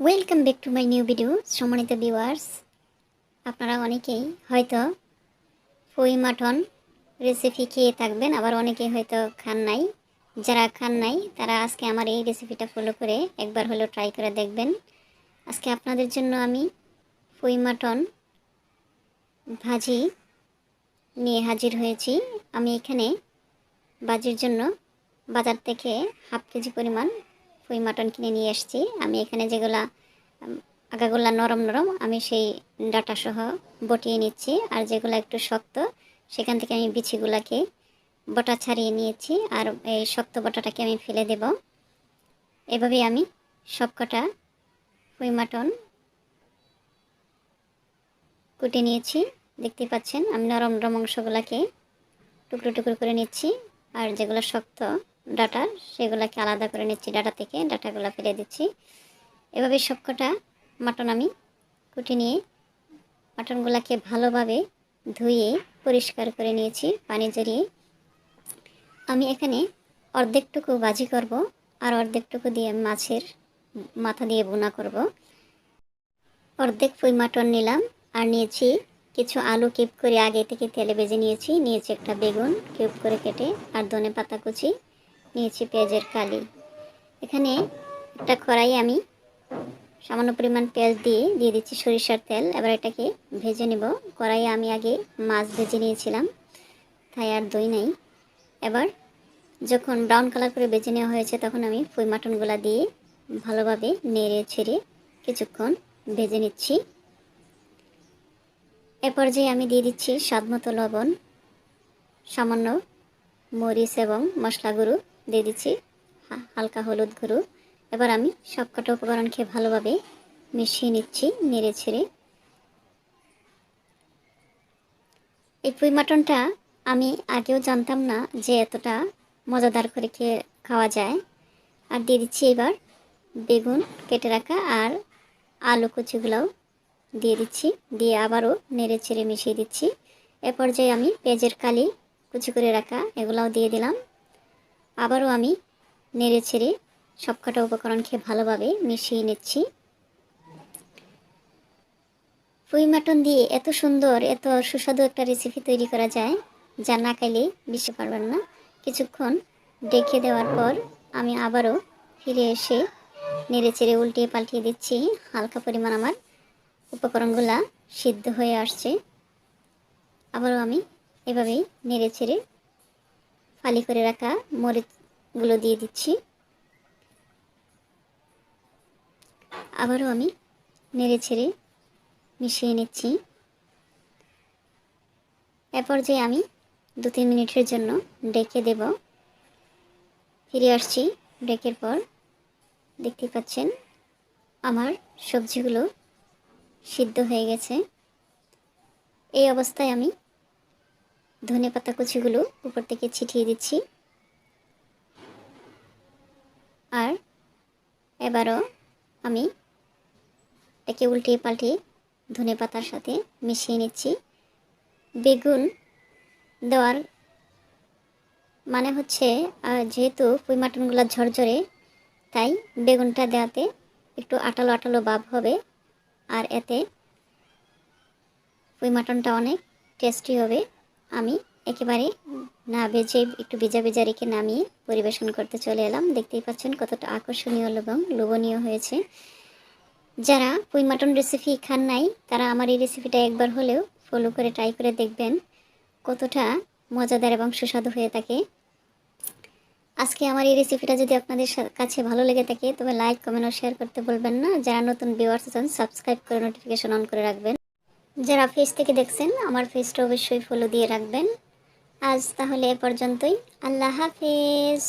Welcome back to my new video. সম্মানিত viewers, আপনারা অনেকেই হয়তো ফই মাটন রেসিপি খেয়ে থাকবেন, আবার অনেকেই হয়তো খান নাই। যারা খান নাই তারা আজকে আমার এই রেসিপিটা ফলো করে একবার হলেও ট্রাই করে দেখবেন। আজকে আপনাদের জন্য আমি ফই মাটন ভাজি নিয়ে হাজির হয়েছি। আমি এখানে ভাজির জন্য বাজার থেকে হাফ কেজি পরিমাণ ফই মাটন কিনে নিয়ে এসেছি। আমি এখানে যেগুলা আগাগোল্লা নরম নরম আমি সেই ডাটা সহ বটিয়ে নিচ্ছি, আর যেগুলো একটু শক্ত সেখান থেকে আমি বিচিগুলাকে বটা ছাড়িয়ে নিয়েছি, আর এই শক্ত বটাটাকে আমি ফেলে দেব। এভাবেই আমি সবকটা ফই মাটন কুটে নিয়েছি। দেখতে পাচ্ছেন আমি নরম নরম অংশগুলোকে টুকরো টুকরো করে নিচ্ছি, আর যেগুলো শক্ত ডাটা সেগুলোকে আলাদা করে নিচ্ছি। ডাটা থেকে ডাটাগুলো ফেলে দিচ্ছি। এভাবে সবকটা মাটন আমি কুটে নিয়ে মাটনগুলোকে ভালোভাবে ধুয়ে পরিষ্কার করে নিয়েছি পানি ঝরিয়ে। আমি এখানে অর্ধেকটুকু ভাজি করব, আর অর্ধেকটুকু দিয়ে মাছের মাথা দিয়ে ভুনা করব। অর্ধেক ফই মাটন নিলাম, আর নিয়েছি কিছু আলু কিউব করে আগে থেকে তেলে ভেজে নিয়েছি। নিয়েছি একটা বেগুন কিউব করে কেটে, আর ধনে পাতা কুচি নিয়েছি, পেঁয়াজের কালি। এখানে একটা কড়াই আমি সামান্য পরিমাণ পেঁয়াজ দিয়ে দিচ্ছি সরিষার তেল। এবার এটাকে ভেজে নেব। কড়াইয়ে আমি আগে মাছ ভেজে নিয়েছিলাম, তাই আর দই নাই। এবার যখন ব্রাউন কালার করে ভেজে নেওয়া হয়েছে তখন আমি ফই মাটনগুলো দিয়ে ভালোভাবে নেড়ে ছেড়ে কিছুক্ষণ ভেজে নিচ্ছি। এ পর্যায়ে আমি দিয়ে দিচ্ছি স্বাদমতো লবণ, সামান্য মরিচ এবং মশলা গুঁড়ো দিয়ে দিচ্ছি, হালকা হলুদ গুঁড়ো। এবার আমি সবকটা উপকরণকে ভালোভাবে মিশিয়ে নিচ্ছি নেড়ে ছেড়ে। এই পুঁই মাটনটা আমি আগেও জানতাম না যে এতটা মজাদার করে খাওয়া যায়। আর দিয়ে দিচ্ছি এবার বেগুন কেটে রাখা আর আলু কুচিগুলোও দিয়ে দিচ্ছি, দিয়ে আবারও নেড়ে ছেড়ে মিশিয়ে দিচ্ছি। এ পর্যায়ে আমি পেঁয়াজের কালি কুচি করে রাখা এগুলাও দিয়ে দিলাম। আবারও আমি নেড়ে ছেড়ে সবকটা উপকরণকে ভালোভাবে মিশিয়ে নিচ্ছি। পুঁই মাটন দিয়ে এত সুন্দর এত সুস্বাদু একটা রেসিপি তৈরি করা যায়, যা না খাইলে বুঝতে পারবেন না। কিছুক্ষণ ঢেকে দেওয়ার পর আমি আবারও ফিরে এসে নেড়ে চেড়ে উল্টিয়ে পাল্টিয়ে দিচ্ছি। হালকা পরিমাণ আমার উপকরণগুলা সিদ্ধ হয়ে আসছে। আবারও আমি এভাবেই নেড়ে চেড়ে ফালি করে রাখা মরিচগুলো দিয়ে দিচ্ছি। আবারও আমি নেড়ে ছেড়ে মিশিয়ে নিচ্ছি। এ পর্যায়ে আমি 2-3 মিনিটের জন্য ঢেকে দেব। ফিরে আসছি ব্রেকের পর। দেখতে পাচ্ছেন আমার সবজিগুলো সিদ্ধ হয়ে গেছে। এই অবস্থায় আমি ধনেপাতা কুচিগুলো উপর থেকে ছিটিয়ে দিচ্ছি, আর এবারও আমি একে উল্টিয়ে পাল্টিয়ে ধনেপাতার সাথে মিশিয়ে নিচ্ছি। বেগুন দেওয়ার মানে হচ্ছে যেহেতু পুঁই মাটনগুলো ঝরঝরে, তাই বেগুনটা দেওয়াতে একটু আঠালো আঠালো ভাব হবে, আর এতে পুঁই মাটনটা অনেক টেস্টি হবে। আমি একেবারে না ভেজে একটু ভেজা ভেজা রেখে নামিয়ে পরিবেশন করতে চলে এলাম। দেখতেই পাচ্ছেন কতটা আকর্ষণীয় এবং লোভনীয় হয়েছে। যারা পুঁই মাটন রেসিপি খান নাই তারা আমার এই রেসিপিটা একবার হলেও ফলো করে ট্রাই করে দেখবেন কতটা মজাদার এবং সুস্বাদু হয়ে থাকে। আজকে আমার এই রেসিপিটা যদি আপনাদের কাছে ভালো লেগে থাকে তবে লাইক কমেন্ট ও শেয়ার করতে বলবেন না। যারা নতুন ভিউয়ার্স আছেন সাবস্ক্রাইব করে নোটিফিকেশন অন করে রাখবেন। যারা ফেস থেকে দেখছেন আমার ফেসটা অবশ্যই ফলো দিয়ে রাখবেন। আজ তাহলে এ পর্যন্তই। আল্লাহ হাফেজ।